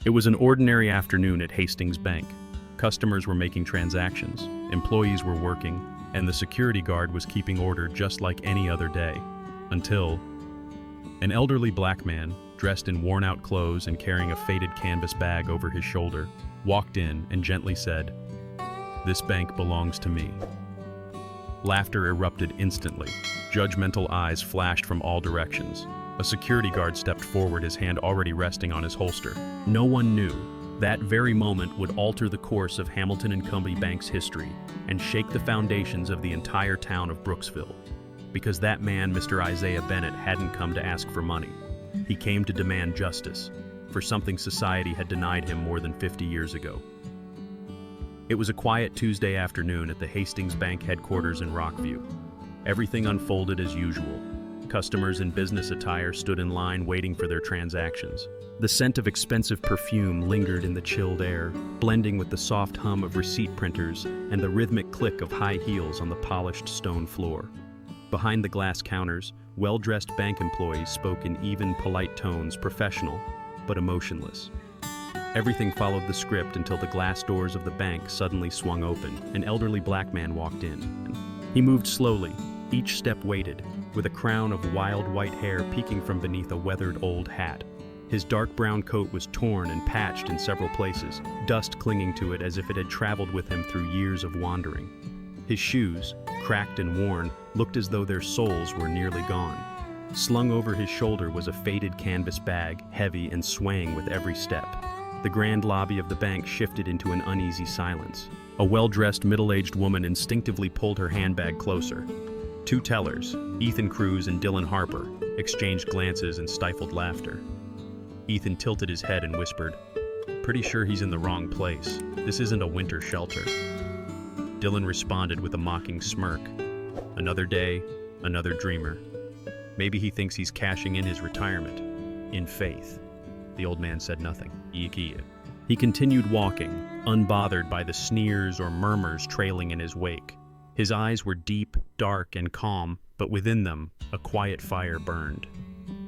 It was an ordinary afternoon at Hastings Bank. Customers were making transactions, employees were working, and the security guard was keeping order just like any other day. Until an elderly black man, dressed in worn-out clothes and carrying a faded canvas bag over his shoulder, walked in and gently said, "This bank belongs to me." Laughter erupted instantly. Judgmental eyes flashed from all directions. A security guard stepped forward, his hand already resting on his holster. No one knew that very moment would alter the course of Hamilton and Company Bank's history and shake the foundations of the entire town of Brooksville. Because that man, Mr. Isaiah Bennett, hadn't come to ask for money. He came to demand justice for something society had denied him more than 50 years ago. It was a quiet Tuesday afternoon at the Hastings Bank headquarters in Rockview. Everything unfolded as usual. Customers in business attire stood in line waiting for their transactions. The scent of expensive perfume lingered in the chilled air, blending with the soft hum of receipt printers and the rhythmic click of high heels on the polished stone floor. Behind the glass counters, well-dressed bank employees spoke in even, polite tones, professional, but emotionless. Everything followed the script until the glass doors of the bank suddenly swung open. An elderly black man walked in. He moved slowly, each step weighted, with a crown of wild white hair peeking from beneath a weathered old hat. His dark brown coat was torn and patched in several places, dust clinging to it as if it had traveled with him through years of wandering. His shoes, cracked and worn, looked as though their soles were nearly gone. Slung over his shoulder was a faded canvas bag, heavy and swaying with every step. The grand lobby of the bank shifted into an uneasy silence. A well-dressed, middle-aged woman instinctively pulled her handbag closer. Two tellers, Ethan Cruz and Dylan Harper, exchanged glances and stifled laughter. Ethan tilted his head and whispered, "Pretty sure he's in the wrong place. This isn't a winter shelter." Dylan responded with a mocking smirk. "Another day, another dreamer. Maybe he thinks he's cashing in his retirement. In faith." The old man said nothing. He continued walking, unbothered by the sneers or murmurs trailing in his wake. His eyes were deep, dark, and calm, but within them, a quiet fire burned.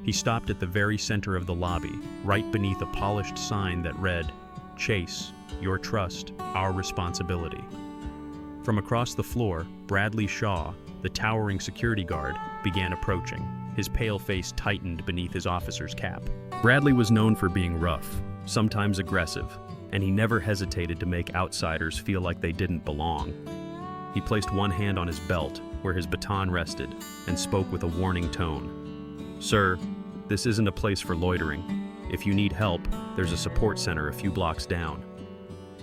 He stopped at the very center of the lobby, right beneath a polished sign that read, "Chase, your trust, our responsibility." From across the floor, Bradley Shaw, the towering security guard, began approaching. His pale face tightened beneath his officer's cap. Bradley was known for being rough, sometimes aggressive, and he never hesitated to make outsiders feel like they didn't belong. He placed one hand on his belt, where his baton rested, and spoke with a warning tone. "Sir, this isn't a place for loitering. If you need help, there's a support center a few blocks down."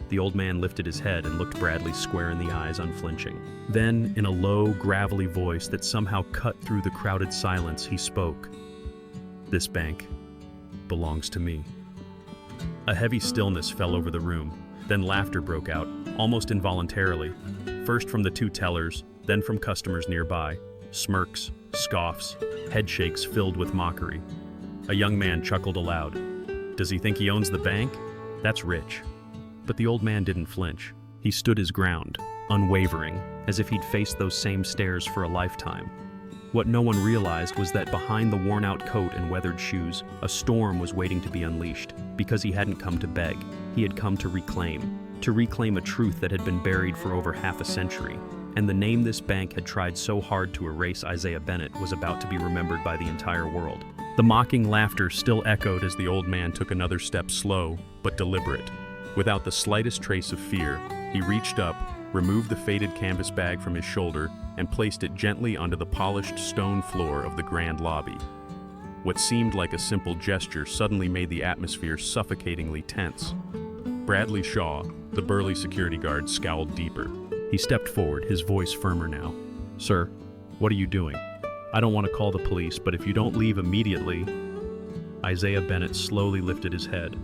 The old man lifted his head and looked Bradley square in the eyes, unflinching. Then, in a low, gravelly voice that somehow cut through the crowded silence, he spoke. "This bank belongs to me." A heavy stillness fell over the room. Then laughter broke out, almost involuntarily, first from the two tellers, then from customers nearby. Smirks, scoffs, headshakes filled with mockery. A young man chuckled aloud. "Does he think he owns the bank? That's rich." But the old man didn't flinch. He stood his ground, unwavering, as if he'd faced those same stares for a lifetime. What no one realized was that behind the worn-out coat and weathered shoes, a storm was waiting to be unleashed. Because he hadn't come to beg, he had come to reclaim a truth that had been buried for over half a century. And the name this bank had tried so hard to erase, Isaiah Bennett, was about to be remembered by the entire world. The mocking laughter still echoed as the old man took another step, slow but deliberate. Without the slightest trace of fear, he reached up, removed the faded canvas bag from his shoulder, and placed it gently onto the polished stone floor of the grand lobby. What seemed like a simple gesture suddenly made the atmosphere suffocatingly tense. Bradley Shaw, the burly security guard, scowled deeper. He stepped forward, his voice firmer now. "Sir, what are you doing? I don't want to call the police, but if you don't leave immediately..." Isaiah Bennett slowly lifted his head.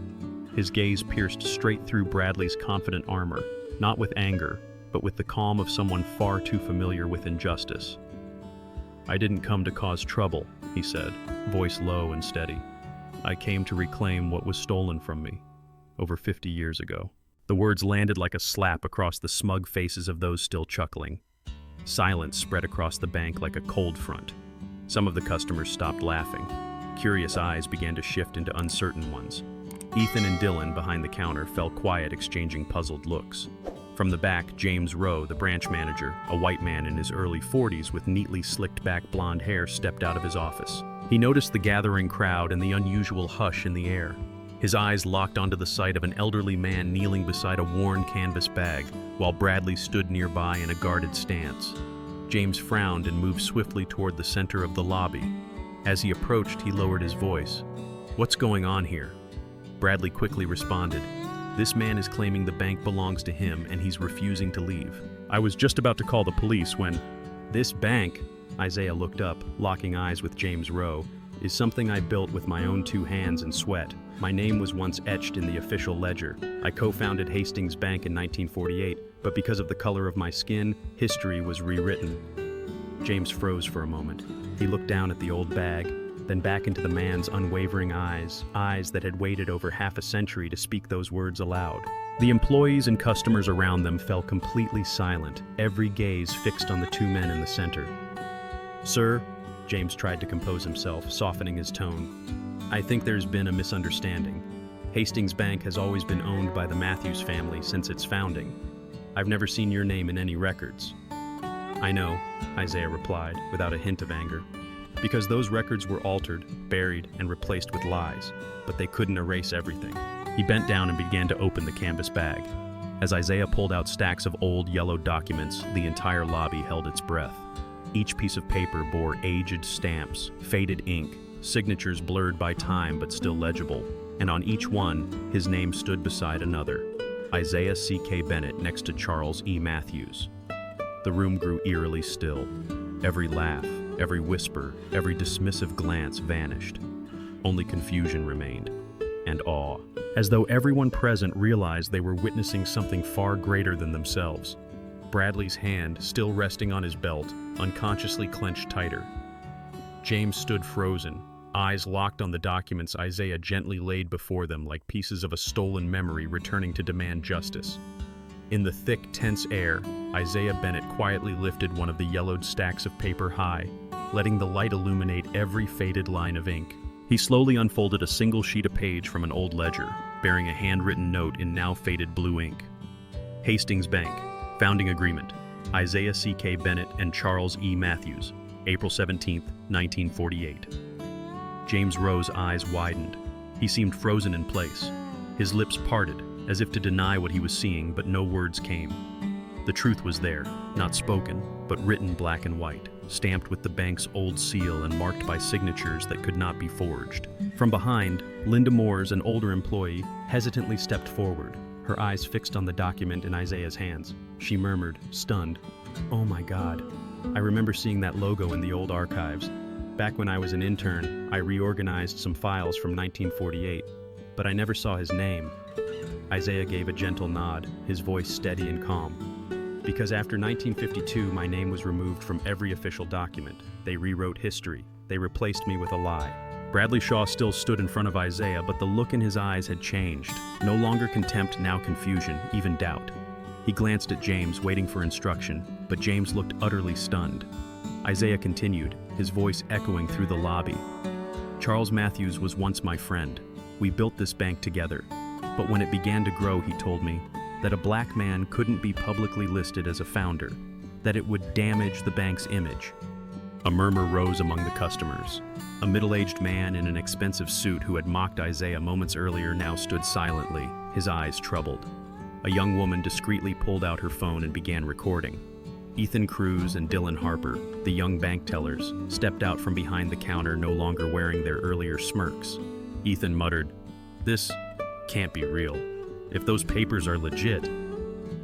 His gaze pierced straight through Bradley's confident armor, not with anger, but with the calm of someone far too familiar with injustice. "I didn't come to cause trouble," he said, voice low and steady. "I came to reclaim what was stolen from me over 50 years ago." The words landed like a slap across the smug faces of those still chuckling. Silence spread across the bank like a cold front. Some of the customers stopped laughing. Curious eyes began to shift into uncertain ones. Ethan and Dylan, behind the counter, fell quiet, exchanging puzzled looks. From the back, James Rowe, the branch manager, a white man in his early 40s with neatly slicked back blonde hair, stepped out of his office. He noticed the gathering crowd and the unusual hush in the air. His eyes locked onto the sight of an elderly man kneeling beside a worn canvas bag, while Bradley stood nearby in a guarded stance. James frowned and moved swiftly toward the center of the lobby. As he approached, he lowered his voice. "What's going on here?" Bradley quickly responded, "This man is claiming the bank belongs to him and he's refusing to leave. I was just about to call the police when..." "This bank," Isaiah looked up, locking eyes with James Rowe, "is something I built with my own 2 hands and sweat. My name was once etched in the official ledger. I co-founded Hastings Bank in 1948, but because of the color of my skin, history was rewritten." James froze for a moment. He looked down at the old bag, then back into the man's unwavering eyes that had waited over half a century to speak those words aloud. The employees and customers around them fell completely silent, every gaze fixed on the 2 men in the center. "Sir," James tried to compose himself, softening his tone, "I think there's been a misunderstanding. Hastings Bank has always been owned by the Matthews family since its founding. I've never seen your name in any records." "I know," Isaiah replied, without a hint of anger. "Because those records were altered, buried, and replaced with lies, but they couldn't erase everything." He bent down and began to open the canvas bag. As Isaiah pulled out stacks of old, yellowed documents, the entire lobby held its breath. Each piece of paper bore aged stamps, faded ink, signatures blurred by time but still legible, and on each one, his name stood beside another, Isaiah C.K. Bennett next to Charles E. Matthews. The room grew eerily still. Every laugh, every whisper, every dismissive glance vanished. Only confusion remained, and awe, as though everyone present realized they were witnessing something far greater than themselves. Bradley's hand, still resting on his belt, unconsciously clenched tighter. James stood frozen, eyes locked on the documents Isaiah gently laid before them like pieces of a stolen memory returning to demand justice. In the thick, tense air, Isaiah Bennett quietly lifted one of the yellowed stacks of paper high, letting the light illuminate every faded line of ink. He slowly unfolded a single sheet of page from an old ledger, bearing a handwritten note in now faded blue ink. Hastings Bank, Founding Agreement, Isaiah C.K. Bennett and Charles E. Matthews, April 17, 1948. James Rowe's eyes widened. He seemed frozen in place. His lips parted, as if to deny what he was seeing, but no words came. The truth was there, not spoken, but written black and white, stamped with the bank's old seal and marked by signatures that could not be forged. From behind, Linda Moores, an older employee, hesitantly stepped forward, her eyes fixed on the document in Isaiah's hands. She murmured, stunned, "Oh my God. I remember seeing that logo in the old archives. Back when I was an intern, I reorganized some files from 1948, but I never saw his name." Isaiah gave a gentle nod, his voice steady and calm. "Because after 1952, my name was removed from every official document. They rewrote history. They replaced me with a lie." Bradley Shaw still stood in front of Isaiah, but the look in his eyes had changed. No longer contempt, now confusion, even doubt. He glanced at James, waiting for instruction, but James looked utterly stunned. Isaiah continued, his voice echoing through the lobby. "Charles Matthews was once my friend. We built this bank together. But when it began to grow, he told me that a black man couldn't be publicly listed as a founder, that it would damage the bank's image." A murmur rose among the customers. A middle-aged man in an expensive suit who had mocked Isaiah moments earlier now stood silently, his eyes troubled. A young woman discreetly pulled out her phone and began recording. Ethan Cruz and Dylan Harper, the young bank tellers, stepped out from behind the counter, no longer wearing their earlier smirks. Ethan muttered, "This can't be real. If those papers are legit."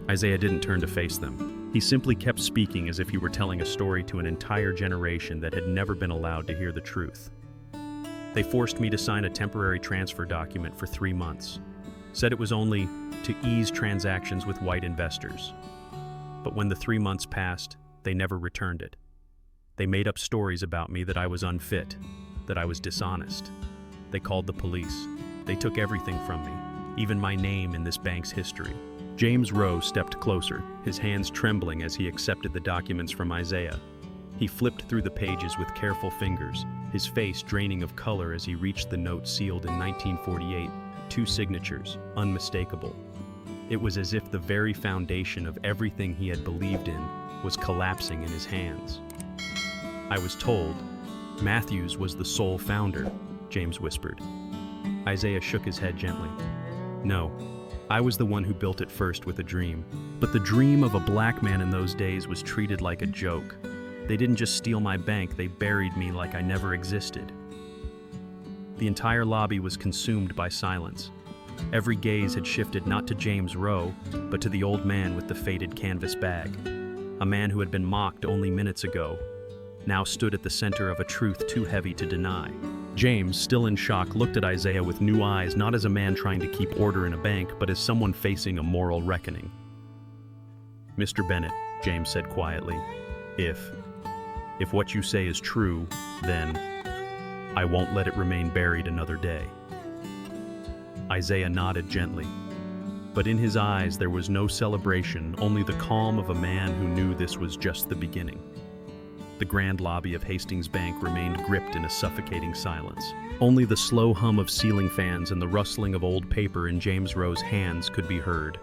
Isaiah didn't turn to face them. He simply kept speaking as if he were telling a story to an entire generation that had never been allowed to hear the truth. "They forced me to sign a temporary transfer document for 3 months. Said it was only to ease transactions with white investors. But when the 3 months passed, they never returned it. They made up stories about me that I was unfit, that I was dishonest. They called the police. They took everything from me, even my name in this bank's history." James Rowe stepped closer, his hands trembling as he accepted the documents from Isaiah. He flipped through the pages with careful fingers, his face draining of color as he reached the note sealed in 1948, 2 signatures, unmistakable. It was as if the very foundation of everything he had believed in was collapsing in his hands. "I was told Matthews was the sole founder," James whispered. Isaiah shook his head gently. "No, I was the one who built it first with a dream. But the dream of a black man in those days was treated like a joke. They didn't just steal my bank, they buried me like I never existed." The entire lobby was consumed by silence. Every gaze had shifted not to James Rowe, but to the old man with the faded canvas bag. A man who had been mocked only minutes ago, now stood at the center of a truth too heavy to deny. James, still in shock, looked at Isaiah with new eyes, not as a man trying to keep order in a bank, but as someone facing a moral reckoning. "Mr. Bennett," James said quietly, if what you say is true, then I won't let it remain buried another day." Isaiah nodded gently, but in his eyes there was no celebration, only the calm of a man who knew this was just the beginning. The grand lobby of Hastings Bank remained gripped in a suffocating silence. Only the slow hum of ceiling fans and the rustling of old paper in James Rowe's hands could be heard.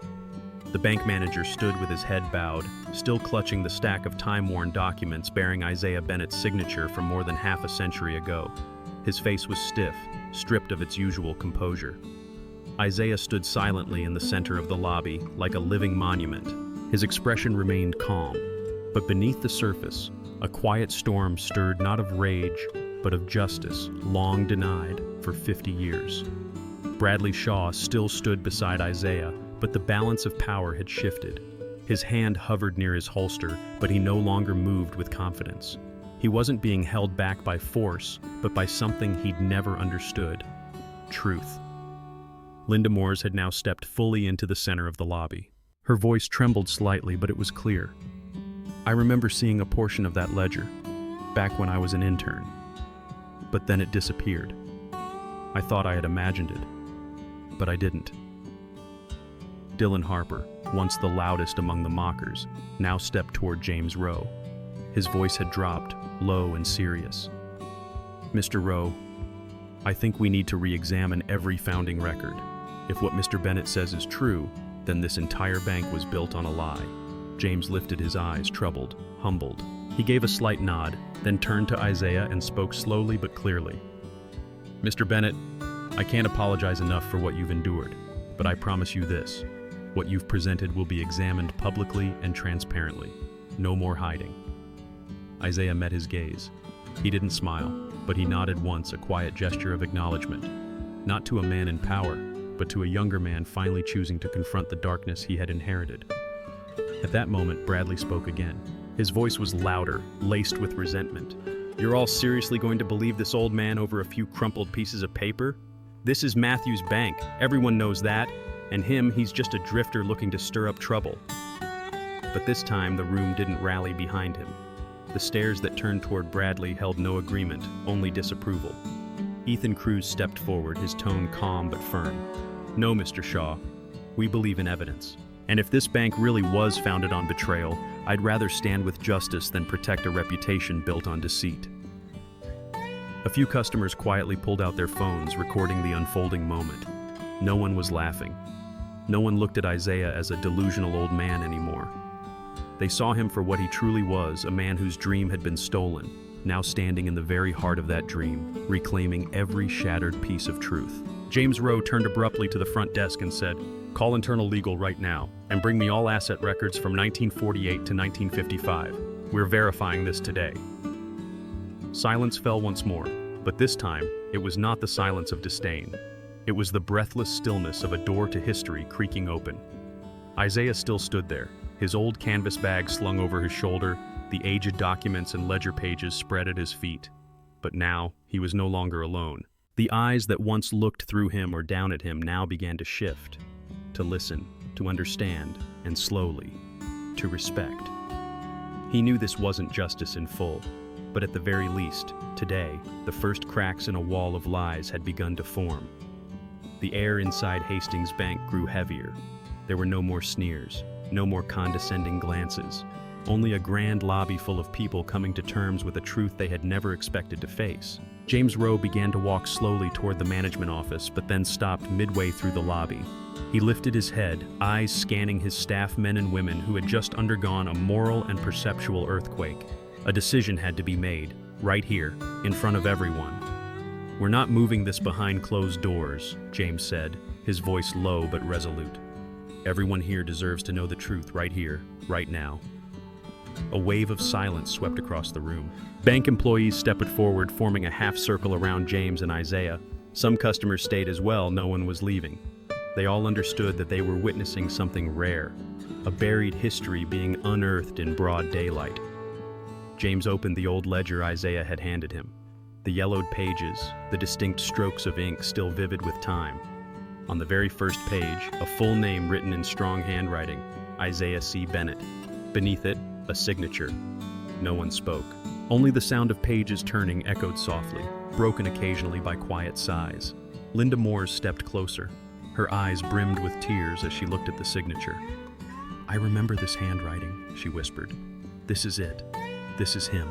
The bank manager stood with his head bowed, still clutching the stack of time-worn documents bearing Isaiah Bennett's signature from more than half a century ago. His face was stiff, stripped of its usual composure. Isaiah stood silently in the center of the lobby, like a living monument. His expression remained calm, but beneath the surface, a quiet storm stirred not of rage, but of justice, long denied for 50 years. Bradley Shaw still stood beside Isaiah, but the balance of power had shifted. His hand hovered near his holster, but he no longer moved with confidence. He wasn't being held back by force, but by something he'd never understood: truth. Linda Moores had now stepped fully into the center of the lobby. Her voice trembled slightly, but it was clear. "I remember seeing a portion of that ledger, back when I was an intern. But then it disappeared. I thought I had imagined it, but I didn't." Dylan Harper, once the loudest among the mockers, now stepped toward James Rowe. His voice had dropped, low and serious. "Mr. Rowe, I think we need to re-examine every founding record. If what Mr. Bennett says is true, then this entire bank was built on a lie." James lifted his eyes, troubled, humbled. He gave a slight nod, then turned to Isaiah and spoke slowly but clearly. "Mr. Bennett, I can't apologize enough for what you've endured, but I promise you this: what you've presented will be examined publicly and transparently. No more hiding." Isaiah met his gaze. He didn't smile, but he nodded once, a quiet gesture of acknowledgement, not to a man in power, but to a younger man finally choosing to confront the darkness he had inherited. At that moment, Bradley spoke again. His voice was louder, laced with resentment. "You're all seriously going to believe this old man over a few crumpled pieces of paper? This is Matthews Bank, everyone knows that, and him, he's just a drifter looking to stir up trouble." But this time, the room didn't rally behind him. The stares that turned toward Bradley held no agreement, only disapproval. Ethan Cruz stepped forward, his tone calm but firm. "No, Mr. Shaw, we believe in evidence. And if this bank really was founded on betrayal, I'd rather stand with justice than protect a reputation built on deceit." A few customers quietly pulled out their phones, recording the unfolding moment. No one was laughing. No one looked at Isaiah as a delusional old man anymore. They saw him for what he truly was, a man whose dream had been stolen, now standing in the very heart of that dream, reclaiming every shattered piece of truth. James Rowe turned abruptly to the front desk and said, "Call internal legal right now, and bring me all asset records from 1948 to 1955. We're verifying this today." Silence fell once more, but this time, it was not the silence of disdain. It was the breathless stillness of a door to history creaking open. Isaiah still stood there, his old canvas bag slung over his shoulder, the aged documents and ledger pages spread at his feet. But now, he was no longer alone. The eyes that once looked through him or down at him now began to shift, to listen, to understand, and slowly, to respect. He knew this wasn't justice in full, but at the very least, today, the first cracks in a wall of lies had begun to form. The air inside Hastings Bank grew heavier. There were no more sneers, no more condescending glances, only a grand lobby full of people coming to terms with a truth they had never expected to face. James Rowe began to walk slowly toward the management office, but then stopped midway through the lobby. He lifted his head, eyes scanning his staff men and women who had just undergone a moral and perceptual earthquake. A decision had to be made, right here, in front of everyone. "We're not moving this behind closed doors," James said, his voice low but resolute. "Everyone here deserves to know the truth right here, right now." A wave of silence swept across the room. Bank employees stepped forward, forming a half circle around James and Isaiah. Some customers stayed as well, no one was leaving. They all understood that they were witnessing something rare, a buried history being unearthed in broad daylight. James opened the old ledger Isaiah had handed him. The yellowed pages, the distinct strokes of ink still vivid with time. On the very first page, a full name written in strong handwriting, Isaiah C. Bennett. Beneath it, a signature. No one spoke. Only the sound of pages turning echoed softly, broken occasionally by quiet sighs. Linda Moores stepped closer. Her eyes brimmed with tears as she looked at the signature. "I remember this handwriting," she whispered. "This is it. This is him."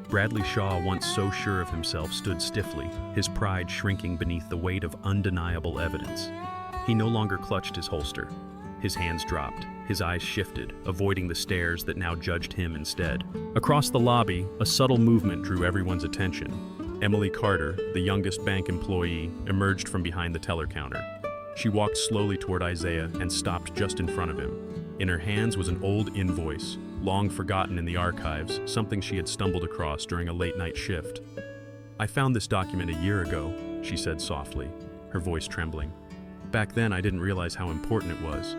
Bradley Shaw, once so sure of himself, stood stiffly, his pride shrinking beneath the weight of undeniable evidence. He no longer clutched his holster. His hands dropped, his eyes shifted, avoiding the stares that now judged him instead. Across the lobby, a subtle movement drew everyone's attention. Emily Carter, the youngest bank employee, emerged from behind the teller counter. She walked slowly toward Isaiah and stopped just in front of him. In her hands was an old invoice, long forgotten in the archives, something she had stumbled across during a late-night shift. "I found this document a year ago," she said softly, her voice trembling. "Back then I didn't realize how important it was.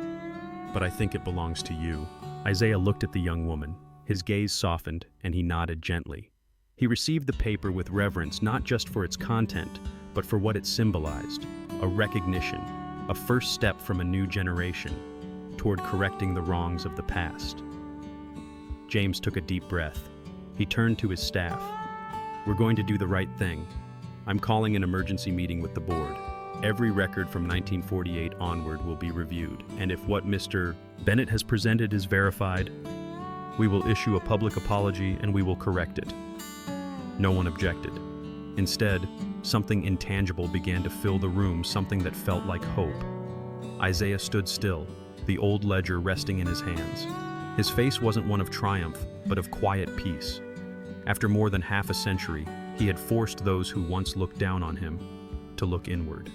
But I think it belongs to you." Isaiah looked at the young woman. His gaze softened, and he nodded gently. He received the paper with reverence, not just for its content, but for what it symbolized: a recognition, a first step from a new generation toward correcting the wrongs of the past. James took a deep breath. He turned to his staff. "We're going to do the right thing. I'm calling an emergency meeting with the board. Every record from 1948 onward will be reviewed, and if what Mr. Bennett has presented is verified, we will issue a public apology and we will correct it." No one objected. Instead, something intangible began to fill the room, something that felt like hope. Isaiah stood still, the old ledger resting in his hands. His face wasn't one of triumph, but of quiet peace. After more than half a century, he had forced those who once looked down on him to look inward.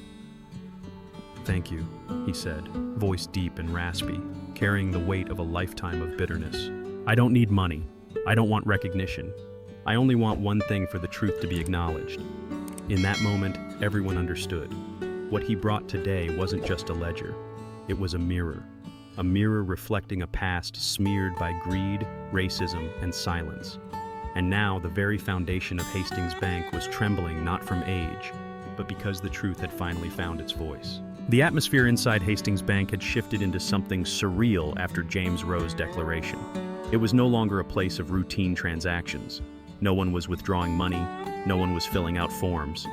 "Thank you," he said, voice deep and raspy, carrying the weight of a lifetime of bitterness. "I don't need money. I don't want recognition. I only want one thing: for the truth to be acknowledged." In that moment, everyone understood. What he brought today wasn't just a ledger. It was a mirror reflecting a past smeared by greed, racism, and silence. And now the very foundation of Hastings Bank was trembling, not from age, but because the truth had finally found its voice. The atmosphere inside Hastings Bank had shifted into something surreal after James Rowe's declaration. It was no longer a place of routine transactions. No one was withdrawing money, no one was filling out forms.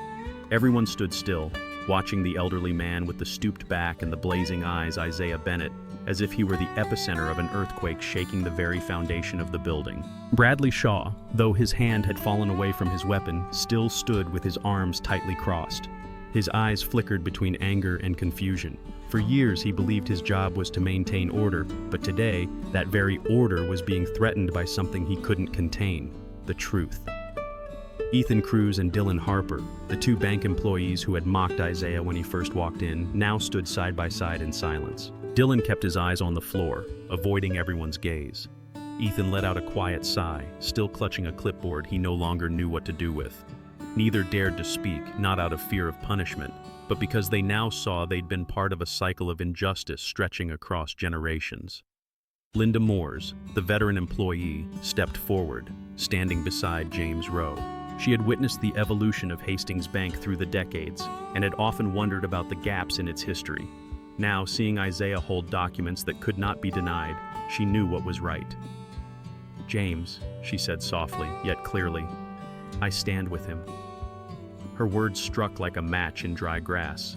Everyone stood still, watching the elderly man with the stooped back and the blazing eyes, Isaiah Bennett, as if he were the epicenter of an earthquake shaking the very foundation of the building. Bradley Shaw, though his hand had fallen away from his weapon, still stood with his arms tightly crossed. His eyes flickered between anger and confusion. For years he believed his job was to maintain order, but today, that very order was being threatened by something he couldn't contain: the truth. Ethan Cruz and Dylan Harper, the two bank employees who had mocked Isaiah when he first walked in, now stood side by side in silence. Dylan kept his eyes on the floor, avoiding everyone's gaze. Ethan let out a quiet sigh, still clutching a clipboard he no longer knew what to do with. Neither dared to speak, not out of fear of punishment, but because they now saw they'd been part of a cycle of injustice stretching across generations. Linda Moores, the veteran employee, stepped forward, standing beside James Rowe. She had witnessed the evolution of Hastings Bank through the decades and had often wondered about the gaps in its history. Now, seeing Isaiah hold documents that could not be denied, she knew what was right. "James," she said softly, yet clearly, "I stand with him." Her words struck like a match in dry grass.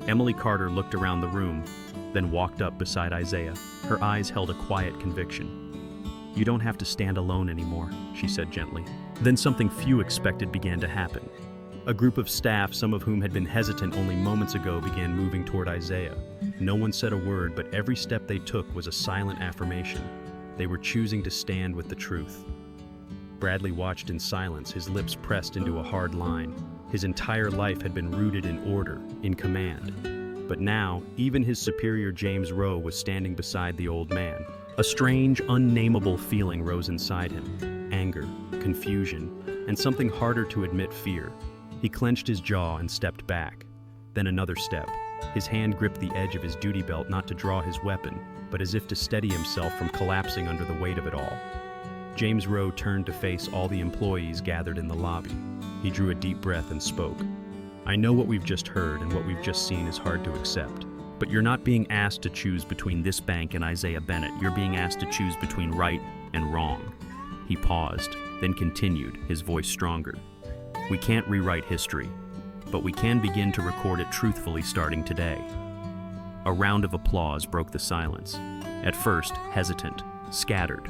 Emily Carter looked around the room, then walked up beside Isaiah. Her eyes held a quiet conviction. "You don't have to stand alone anymore," she said gently. Then something few expected began to happen. A group of staff, some of whom had been hesitant only moments ago, began moving toward Isaiah. No one said a word, but every step they took was a silent affirmation. They were choosing to stand with the truth. Bradley watched in silence, his lips pressed into a hard line. His entire life had been rooted in order, in command. But now, even his superior James Rowe was standing beside the old man. A strange, unnameable feeling rose inside him. Anger, confusion, and something harder to admit, fear. He clenched his jaw and stepped back. Then another step. His hand gripped the edge of his duty belt, not to draw his weapon, but as if to steady himself from collapsing under the weight of it all. James Rowe turned to face all the employees gathered in the lobby. He drew a deep breath and spoke. "I know what we've just heard and what we've just seen is hard to accept, but you're not being asked to choose between this bank and Isaiah Bennett. You're being asked to choose between right and wrong." He paused, then continued, his voice stronger. "We can't rewrite history, but we can begin to record it truthfully starting today." A round of applause broke the silence. At first, hesitant, scattered,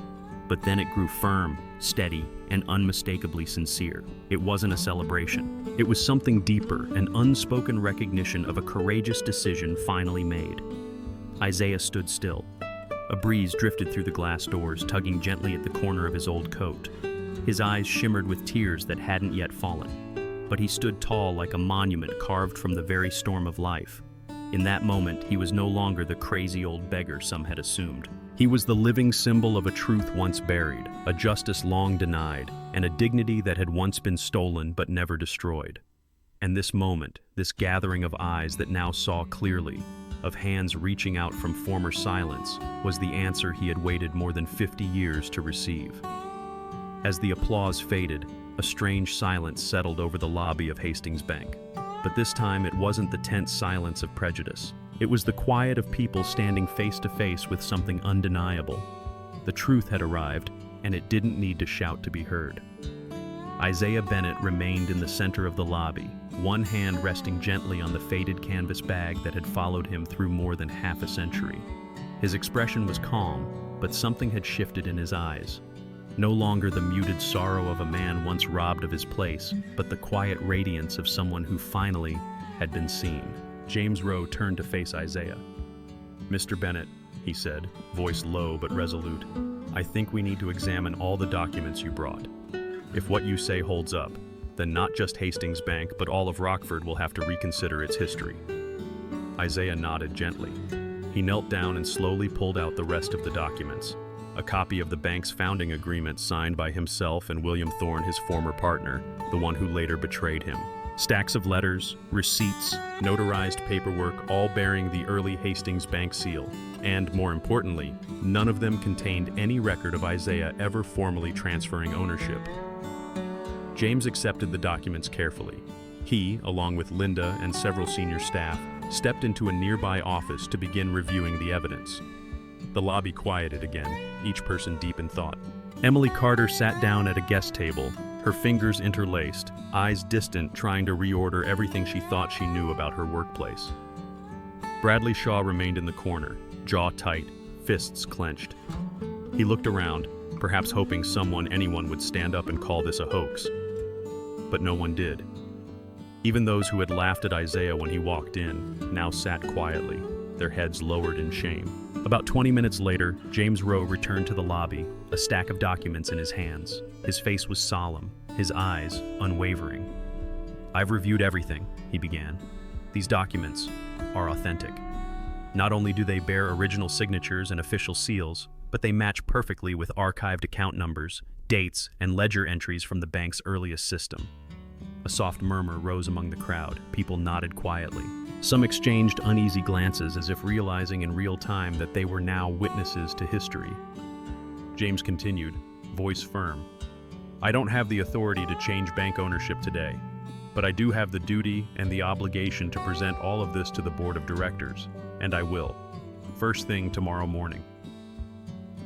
but then it grew firm, steady, and unmistakably sincere. It wasn't a celebration. It was something deeper, an unspoken recognition of a courageous decision finally made. Isaiah stood still. A breeze drifted through the glass doors, tugging gently at the corner of his old coat. His eyes shimmered with tears that hadn't yet fallen. But he stood tall like a monument carved from the very storm of life. In that moment, he was no longer the crazy old beggar some had assumed. He was the living symbol of a truth once buried, a justice long denied, and a dignity that had once been stolen but never destroyed. And this moment, this gathering of eyes that now saw clearly, of hands reaching out from former silence, was the answer he had waited more than 50 years to receive. As the applause faded, a strange silence settled over the lobby of Hastings Bank. But this time it wasn't the tense silence of prejudice. It was the quiet of people standing face to face with something undeniable. The truth had arrived, and it didn't need to shout to be heard. Isaiah Bennett remained in the center of the lobby, one hand resting gently on the faded canvas bag that had followed him through more than half a century. His expression was calm, but something had shifted in his eyes. No longer the muted sorrow of a man once robbed of his place, but the quiet radiance of someone who finally had been seen. James Rowe turned to face Isaiah. "Mr. Bennett," he said, voice low but resolute, "I think we need to examine all the documents you brought. If what you say holds up, then not just Hastings Bank, but all of Rockford will have to reconsider its history." Isaiah nodded gently. He knelt down and slowly pulled out the rest of the documents. A copy of the bank's founding agreement signed by himself and William Thorne, his former partner, the one who later betrayed him. Stacks of letters, receipts, notarized paperwork, all bearing the early Hastings Bank seal. And, more importantly, none of them contained any record of Isaiah ever formally transferring ownership. James accepted the documents carefully. He, along with Linda and several senior staff, stepped into a nearby office to begin reviewing the evidence. The lobby quieted again, each person deep in thought. Emily Carter sat down at a guest table, her fingers interlaced, eyes distant, trying to reorder everything she thought she knew about her workplace. Bradley Shaw remained in the corner, jaw tight, fists clenched. He looked around, perhaps hoping anyone would stand up and call this a hoax. But no one did. Even those who had laughed at Isaiah when he walked in now sat quietly, their heads lowered in shame. About 20 minutes later, James Rowe returned to the lobby, a stack of documents in his hands. His face was solemn, his eyes unwavering. "I've reviewed everything," he began. "These documents are authentic. Not only do they bear original signatures and official seals, but they match perfectly with archived account numbers, dates, and ledger entries from the bank's earliest system." A soft murmur rose among the crowd. People nodded quietly. Some exchanged uneasy glances as if realizing in real time that they were now witnesses to history. James continued, voice firm. "I don't have the authority to change bank ownership today, but I do have the duty and the obligation to present all of this to the board of directors, and I will. First thing tomorrow morning."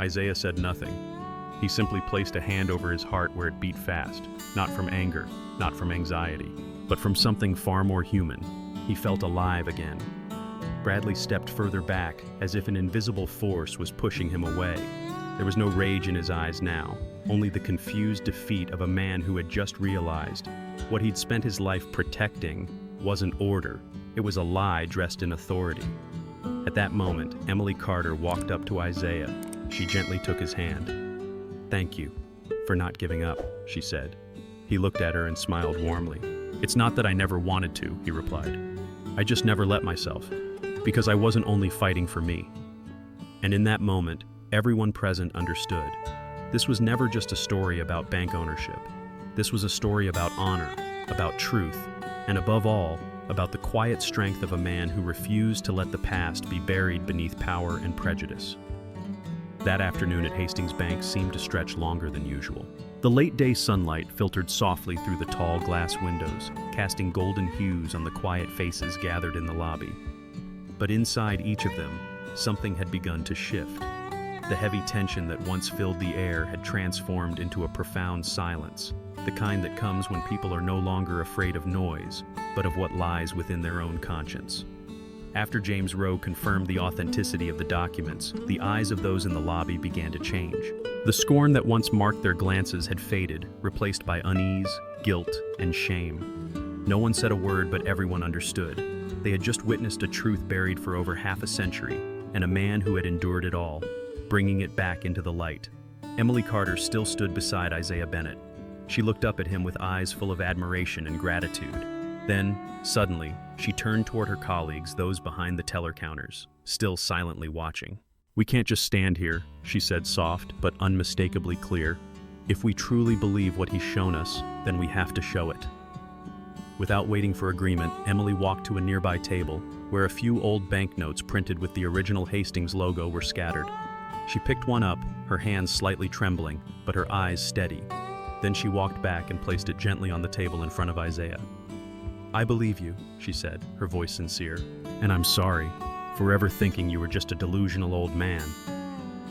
Isaiah said nothing. He simply placed a hand over his heart where it beat fast, not from anger, not from anxiety, but from something far more human. He felt alive again. Bradley stepped further back, as if an invisible force was pushing him away. There was no rage in his eyes now, only the confused defeat of a man who had just realized what he'd spent his life protecting wasn't order, it was a lie dressed in authority. At that moment, Emily Carter walked up to Isaiah. She gently took his hand. "Thank you for not giving up," she said. He looked at her and smiled warmly. "It's not that I never wanted to," he replied. "I just never let myself, because I wasn't only fighting for me." And in that moment, everyone present understood. This was never just a story about bank ownership. This was a story about honor, about truth, and above all, about the quiet strength of a man who refused to let the past be buried beneath power and prejudice. That afternoon at Hastings Bank seemed to stretch longer than usual. The late-day sunlight filtered softly through the tall glass windows, casting golden hues on the quiet faces gathered in the lobby. But inside each of them, something had begun to shift. The heavy tension that once filled the air had transformed into a profound silence, the kind that comes when people are no longer afraid of noise, but of what lies within their own conscience. After James Rowe confirmed the authenticity of the documents, the eyes of those in the lobby began to change. The scorn that once marked their glances had faded, replaced by unease, guilt, and shame. No one said a word, but everyone understood. They had just witnessed a truth buried for over half a century, and a man who had endured it all, bringing it back into the light. Emily Carter still stood beside Isaiah Bennett. She looked up at him with eyes full of admiration and gratitude. Then, suddenly, she turned toward her colleagues, those behind the teller counters, still silently watching. "We can't just stand here," she said, soft but unmistakably clear. "If we truly believe what he's shown us, then we have to show it." Without waiting for agreement, Emily walked to a nearby table, where a few old banknotes printed with the original Hastings logo were scattered. She picked one up, her hands slightly trembling, but her eyes steady. Then she walked back and placed it gently on the table in front of Isaiah. "I believe you," she said, her voice sincere, "and I'm sorry for ever thinking you were just a delusional old man."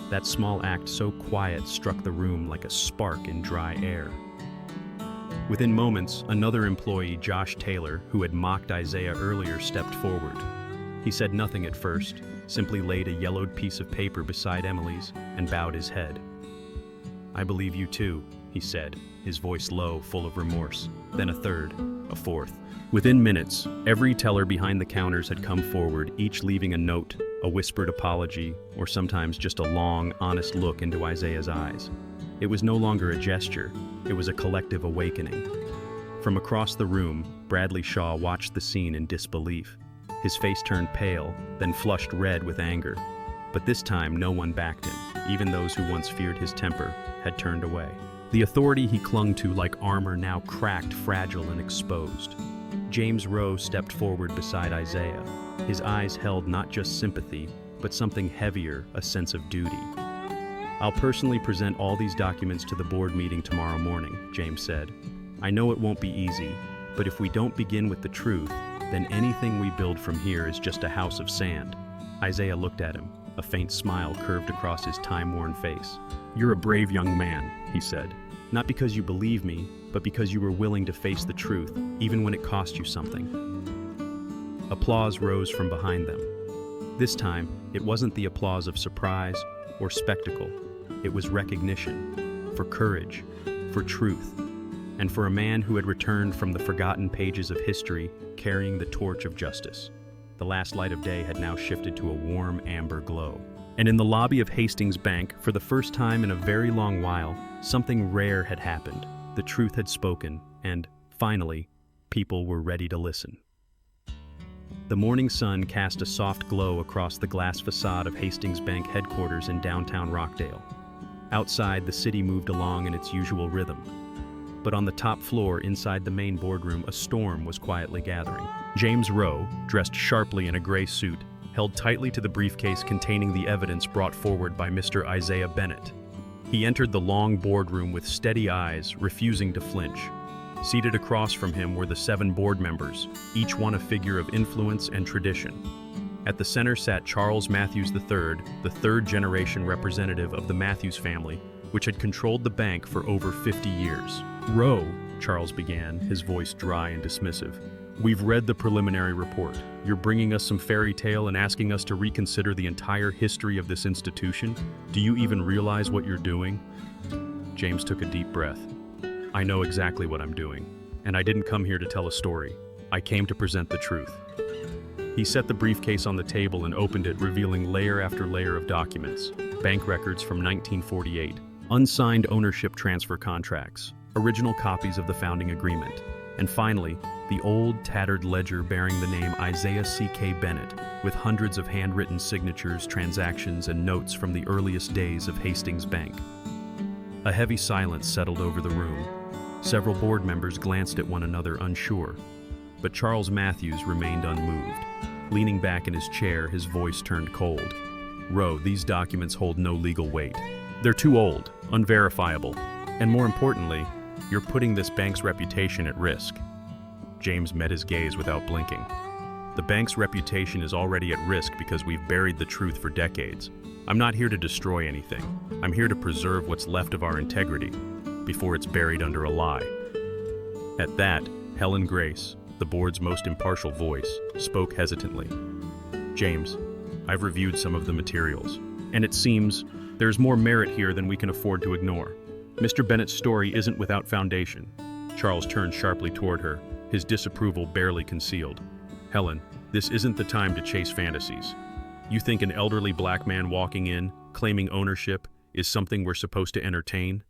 That small act, so quiet, struck the room like a spark in dry air. Within moments, another employee, Josh Taylor, who had mocked Isaiah earlier, stepped forward. He said nothing at first, simply laid a yellowed piece of paper beside Emily's and bowed his head. "I believe you too," he said, his voice low, full of remorse. Then a third, a fourth. Within minutes, every teller behind the counters had come forward, each leaving a note, a whispered apology, or sometimes just a long, honest look into Isaiah's eyes. It was no longer a gesture, it was a collective awakening. From across the room, Bradley Shaw watched the scene in disbelief. His face turned pale, then flushed red with anger. But this time, no one backed him. Even those who once feared his temper had turned away. The authority he clung to like armor now cracked, fragile, and exposed. James Rowe stepped forward beside Isaiah. His eyes held not just sympathy, but something heavier, a sense of duty. "I'll personally present all these documents to the board meeting tomorrow morning," James said. "I know it won't be easy, but if we don't begin with the truth, then anything we build from here is just a house of sand." Isaiah looked at him. A faint smile curved across his time-worn face. "You're a brave young man," he said. "Not because you believe me, but because you were willing to face the truth, even when it cost you something." Applause rose from behind them. This time, it wasn't the applause of surprise or spectacle. It was recognition, for courage, for truth, and for a man who had returned from the forgotten pages of history carrying the torch of justice. The last light of day had now shifted to a warm amber glow. And in the lobby of Hastings Bank, for the first time in a very long while, something rare had happened. The truth had spoken, and, finally, people were ready to listen. The morning sun cast a soft glow across the glass facade of Hastings Bank headquarters in downtown Rockdale. Outside, the city moved along in its usual rhythm. But on the top floor, inside the main boardroom, a storm was quietly gathering. James Rowe, dressed sharply in a gray suit, held tightly to the briefcase containing the evidence brought forward by Mr. Isaiah Bennett. He entered the long boardroom with steady eyes, refusing to flinch. Seated across from him were the 7 board members, each one a figure of influence and tradition. At the center sat Charles Matthews III, the third-generation representative of the Matthews family, which had controlled the bank for over 50 years. "Rowe," Charles began, his voice dry and dismissive, We've read the preliminary report. You're bringing us some fairy tale and asking us to reconsider the entire history of this institution? Do you even realize what you're doing? James took a deep breath. I know exactly what I'm doing, and I didn't come here to tell a story. I came to present the truth. He set the briefcase on the table and opened it, revealing layer after layer of documents. Bank records from 1948, unsigned ownership transfer contracts, original copies of the founding agreement, and finally, the old, tattered ledger bearing the name Isaiah C.K. Bennett, with hundreds of handwritten signatures, transactions, and notes from the earliest days of Hastings Bank. A heavy silence settled over the room. Several board members glanced at one another, unsure. But Charles Matthews remained unmoved. Leaning back in his chair, his voice turned cold. Rowe, these documents hold no legal weight. They're too old, unverifiable, and more importantly, you're putting this bank's reputation at risk. James met his gaze without blinking. The bank's reputation is already at risk because we've buried the truth for decades. I'm not here to destroy anything. I'm here to preserve what's left of our integrity before it's buried under a lie. At that, Helen Grace, the board's most impartial voice, spoke hesitantly. James, I've reviewed some of the materials, and it seems there's more merit here than we can afford to ignore. Mr. Bennett's story isn't without foundation. Charles turned sharply toward her, his disapproval barely concealed. Helen, this isn't the time to chase fantasies. You think an elderly black man walking in, claiming ownership, is something we're supposed to entertain?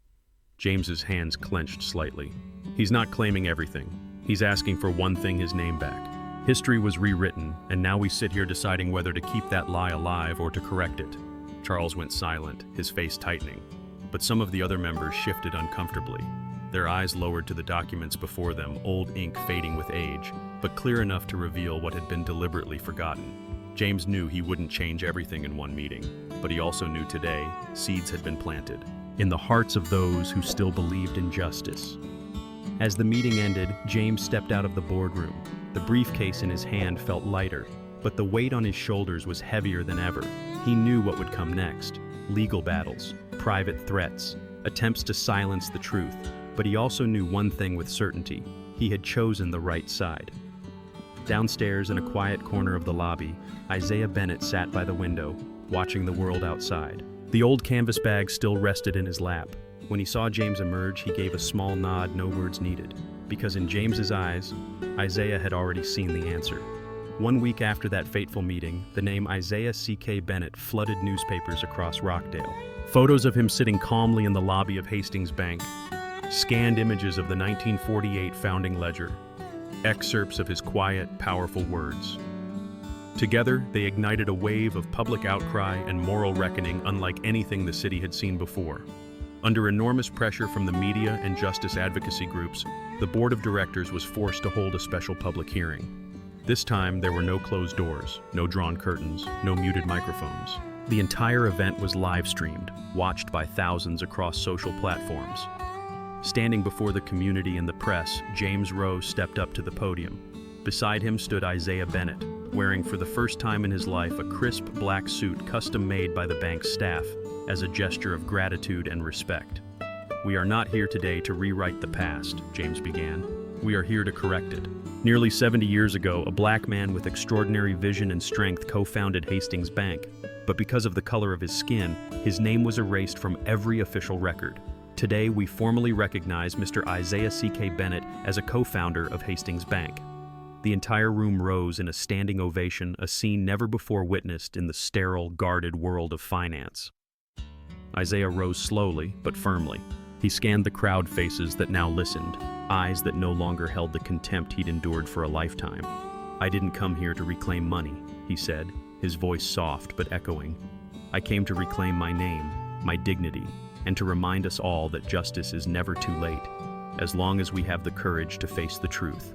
James's hands clenched slightly. He's not claiming everything. He's asking for one thing, his name back. History was rewritten, and now we sit here deciding whether to keep that lie alive or to correct it. Charles went silent, his face tightening. But some of the other members shifted uncomfortably. Their eyes lowered to the documents before them, old ink fading with age, but clear enough to reveal what had been deliberately forgotten. James knew he wouldn't change everything in one meeting, but he also knew today seeds had been planted in the hearts of those who still believed in justice. As the meeting ended, James stepped out of the boardroom. The briefcase in his hand felt lighter, but the weight on his shoulders was heavier than ever. He knew what would come next: legal battles, private threats, attempts to silence the truth. But he also knew one thing with certainty: he had chosen the right side. Downstairs in a quiet corner of the lobby, Isaiah Bennett sat by the window, watching the world outside. The old canvas bag still rested in his lap. When he saw James emerge, he gave a small nod, no words needed, because in James's eyes, Isaiah had already seen the answer. 1 week after that fateful meeting, the name Isaiah C.K. Bennett flooded newspapers across Rockdale. Photos of him sitting calmly in the lobby of Hastings Bank, scanned images of the 1948 founding ledger, excerpts of his quiet, powerful words. Together, they ignited a wave of public outcry and moral reckoning unlike anything the city had seen before. Under enormous pressure from the media and justice advocacy groups, the board of directors was forced to hold a special public hearing. This time, there were no closed doors, no drawn curtains, no muted microphones. The entire event was live-streamed, watched by thousands across social platforms. Standing before the community and the press, James Rowe stepped up to the podium. Beside him stood Isaiah Bennett, wearing for the first time in his life a crisp black suit custom-made by the bank's staff as a gesture of gratitude and respect. "We are not here today to rewrite the past," James began. "We are here to correct it. Nearly 70 years ago, a black man with extraordinary vision and strength co-founded Hastings Bank. But because of the color of his skin, his name was erased from every official record. Today, we formally recognize Mr. Isaiah C.K. Bennett as a co-founder of Hastings Bank." The entire room rose in a standing ovation, a scene never before witnessed in the sterile, guarded world of finance. Isaiah rose slowly, but firmly. He scanned the crowd faces that now listened, eyes that no longer held the contempt he'd endured for a lifetime. "I didn't come here to reclaim money," he said, his voice soft but echoing. "I came to reclaim my name, my dignity, and to remind us all that justice is never too late, as long as we have the courage to face the truth."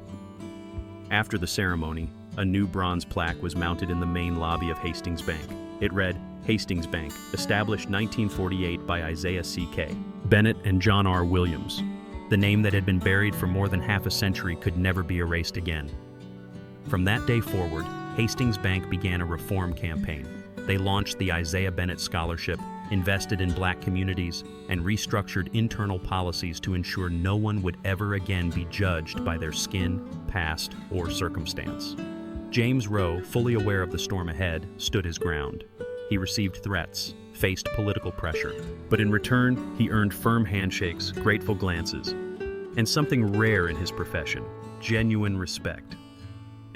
After the ceremony, a new bronze plaque was mounted in the main lobby of Hastings Bank. It read, "Hastings Bank, established 1948 by Isaiah C.K. Bennett and John R. Williams." The name that had been buried for more than half a century could never be erased again. From that day forward, Hastings Bank began a reform campaign. They launched the Isaiah Bennett Scholarship, invested in black communities, and restructured internal policies to ensure no one would ever again be judged by their skin, past, or circumstance. James Rowe, fully aware of the storm ahead, stood his ground. He received threats, faced political pressure, but in return, he earned firm handshakes, grateful glances, and something rare in his profession, genuine respect.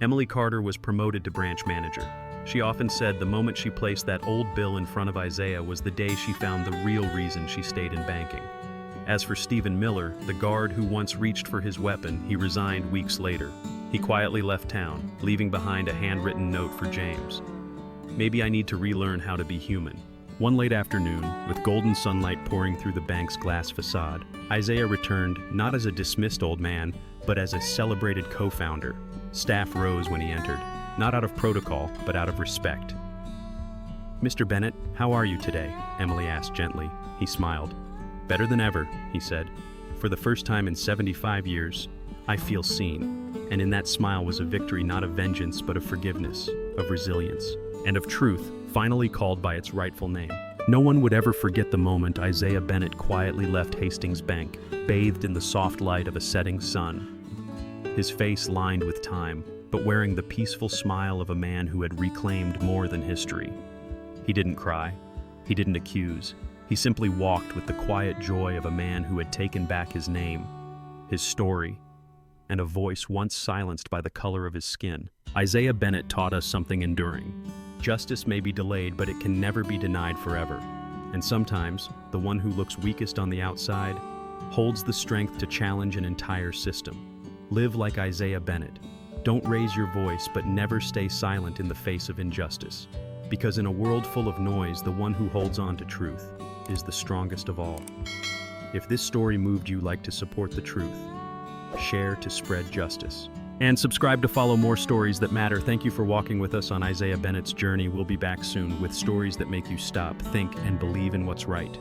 Emily Carter was promoted to branch manager. She often said the moment she placed that old bill in front of Isaiah was the day she found the real reason she stayed in banking. As for Stephen Miller, the guard who once reached for his weapon, he resigned weeks later. He quietly left town, leaving behind a handwritten note for James. "Maybe I need to relearn how to be human." One late afternoon, with golden sunlight pouring through the bank's glass facade, Isaiah returned not as a dismissed old man, but as a celebrated co-founder. Staff rose when he entered, not out of protocol, but out of respect. "Mr. Bennett, how are you today?" Emily asked gently. He smiled. "Better than ever," he said. "For the first time in 75 years, I feel seen." And in that smile was a victory not of vengeance, but of forgiveness, of resilience, and of truth, finally called by its rightful name. No one would ever forget the moment Isaiah Bennett quietly left Hastings Bank, bathed in the soft light of a setting sun. His face lined with time, but wearing the peaceful smile of a man who had reclaimed more than history. He didn't cry. He didn't accuse. He simply walked with the quiet joy of a man who had taken back his name, his story, and a voice once silenced by the color of his skin. Isaiah Bennett taught us something enduring. Justice may be delayed, but it can never be denied forever. And sometimes, the one who looks weakest on the outside holds the strength to challenge an entire system. Live like Isaiah Bennett. Don't raise your voice, but never stay silent in the face of injustice. Because in a world full of noise, the one who holds on to truth is the strongest of all. If this story moved you, like to support the truth, share to spread justice, and subscribe to follow more stories that matter. Thank you for walking with us on Isaiah Bennett's journey. We'll be back soon with stories that make you stop, think, and believe in what's right.